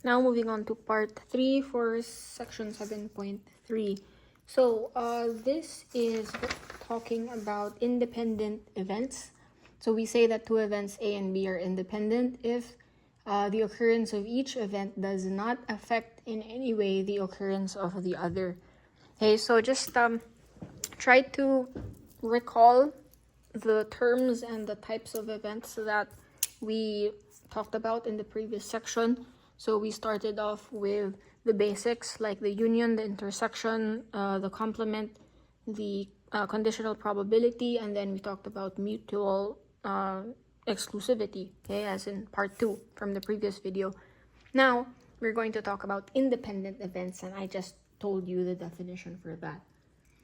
Now moving on to part 3 for section 7.3. So this is talking about independent events. So we say that two events A and B are independent if the occurrence of each event does not affect in any way the occurrence of the other. Okay, so just try to recall the terms and the types of events that we talked about in the previous section. So we started off with the basics like the union, the intersection, the complement, the conditional probability, and then we talked about mutual exclusivity, okay, as in part 2 from the previous video. Now we're going to talk about independent events, and I just told you the definition for that.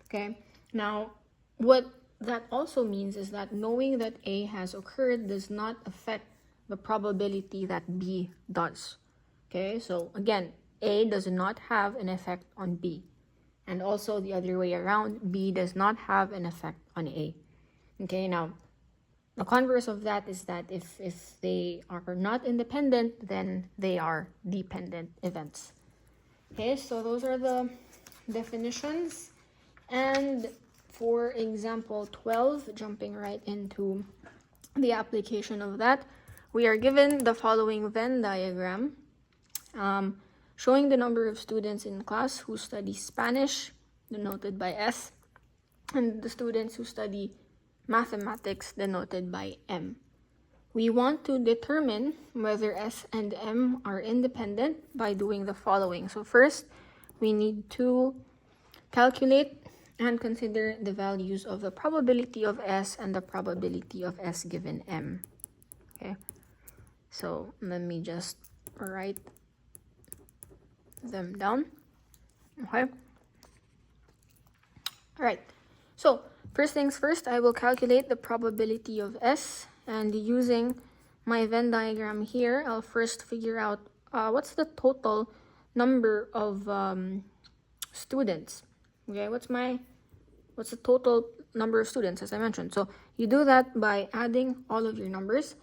Okay, now what that also means is that knowing that A has occurred does not affect the probability that B does. Okay, so again, A does not have an effect on B. And also the other way around, B does not have an effect on A. Okay, now the converse of that is that if they are not independent, then they are dependent events. Okay, so those are the definitions. And for example 12, jumping right into the application of that, we are given the following Venn diagram showing the number of students in class who study Spanish, denoted by S, and the students who study mathematics, denoted by M. We want to determine whether S and M are independent by doing the following. So first, we need to calculate and consider the values of the probability of S and the probability of S given M. Okay, so let me just write them down. Okay, all right, so first things first, I will calculate the probability of S, and using my Venn diagram here, I'll first figure out what's the total number of students. Okay, what's the total number of students, as I mentioned. So you do that by adding all of your numbers,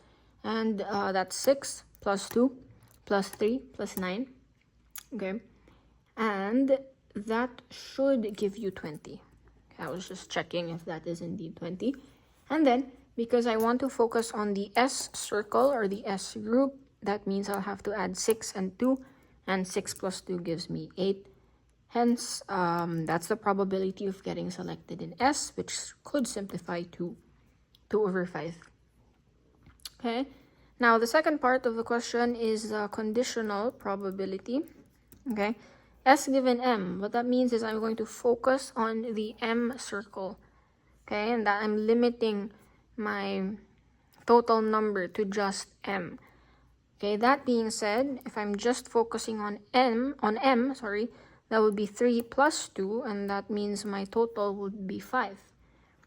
and that's 6 plus 2 plus 3 plus 9. Okay, and that should give you 20. I was just checking if that is indeed 20. And then, because I want to focus on the S circle or the S group, that means I'll have to add 6 and 2, and 6 plus 2 gives me 8. Hence, that's the probability of getting selected in S, which could simplify to 2 over 5. Okay, now the second part of the question is the conditional probability. Okay, S given M, what that means is I'm going to focus on the M circle. Okay, and that I'm limiting my total number to just M. Okay, that being said, if I'm just focusing on M, that would be 3 plus 2, and that means my total would be 5.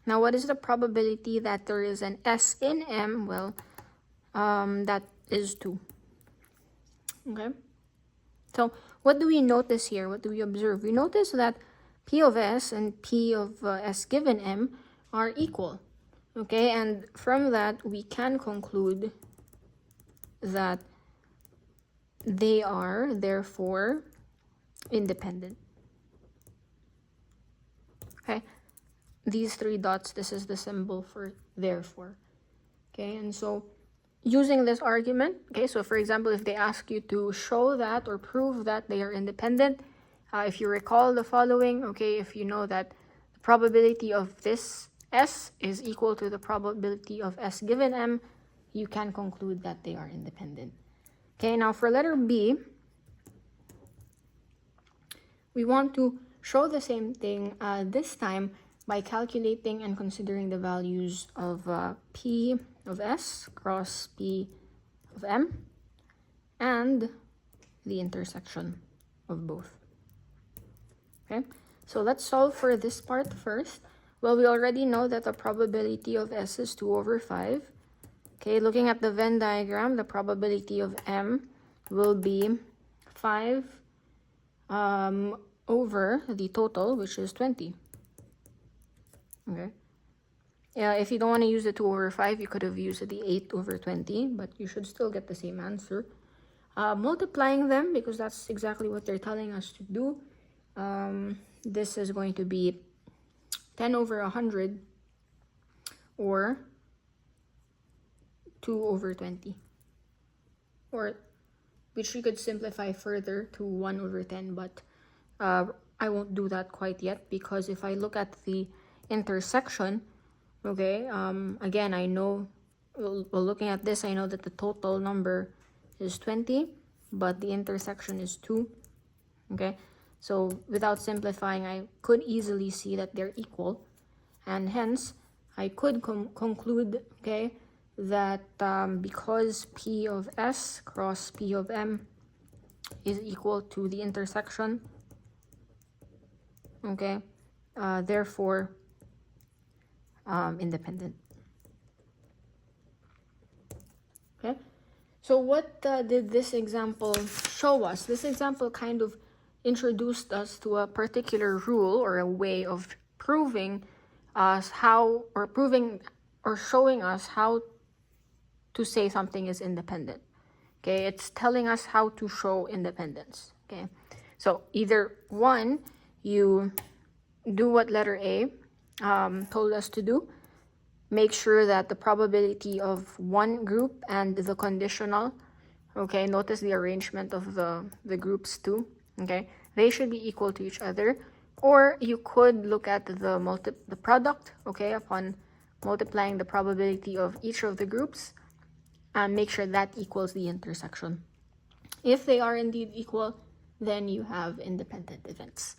Now, what is the probability that there is an S in M? Well, that is 2. Okay, so what do we notice here? What do we observe? We notice that P of S and P of S given M are equal. Okay, and from that, we can conclude that they are therefore independent. Okay, these 3 dots, this is the symbol for therefore. Okay, and so using this argument, okay, so for example, if they ask you to show that or prove that they are independent, if you recall the following, okay, if you know that the probability of this S is equal to the probability of S given M, you can conclude that they are independent. Okay, now for letter B, we want to show the same thing this time by calculating and considering the values of P of S cross P of M and the intersection of both. Okay, so let's solve for this part first. Well, we already know that the probability of S is 2 over 5. Okay, looking at the Venn diagram, the probability of M will be 5 over the total, which is 20. Okay. Yeah, if you don't want to use the 2 over 5, you could have used the 8 over 20, but you should still get the same answer. multiplying them, because that's exactly what they're telling us to do. This is going to be 10 over 100 or 2 over 20, or which you could simplify further to 1 over 10, but I won't do that quite yet, because if I look at the intersection, okay, again, I know, well, looking at this, I know that the total number is 20, but the intersection is 2, okay? So without simplifying, I could easily see that they're equal, and hence, I could conclude, okay, that because P of S cross P of M is equal to the intersection, okay, therefore independent. Okay, so what did this example show us? This example kind of introduced us to a particular rule or a way of proving us how, or proving or showing us how to say something is independent. Okay, it's telling us how to show independence. Okay, so either one, you do what letter A told us to do. Make sure that the probability of one group and the conditional, okay, notice the arrangement of the groups too, okay, they should be equal to each other. Or you could look at the product, okay, upon multiplying the probability of each of the groups and make sure that equals the intersection. If they are indeed equal, then you have independent events.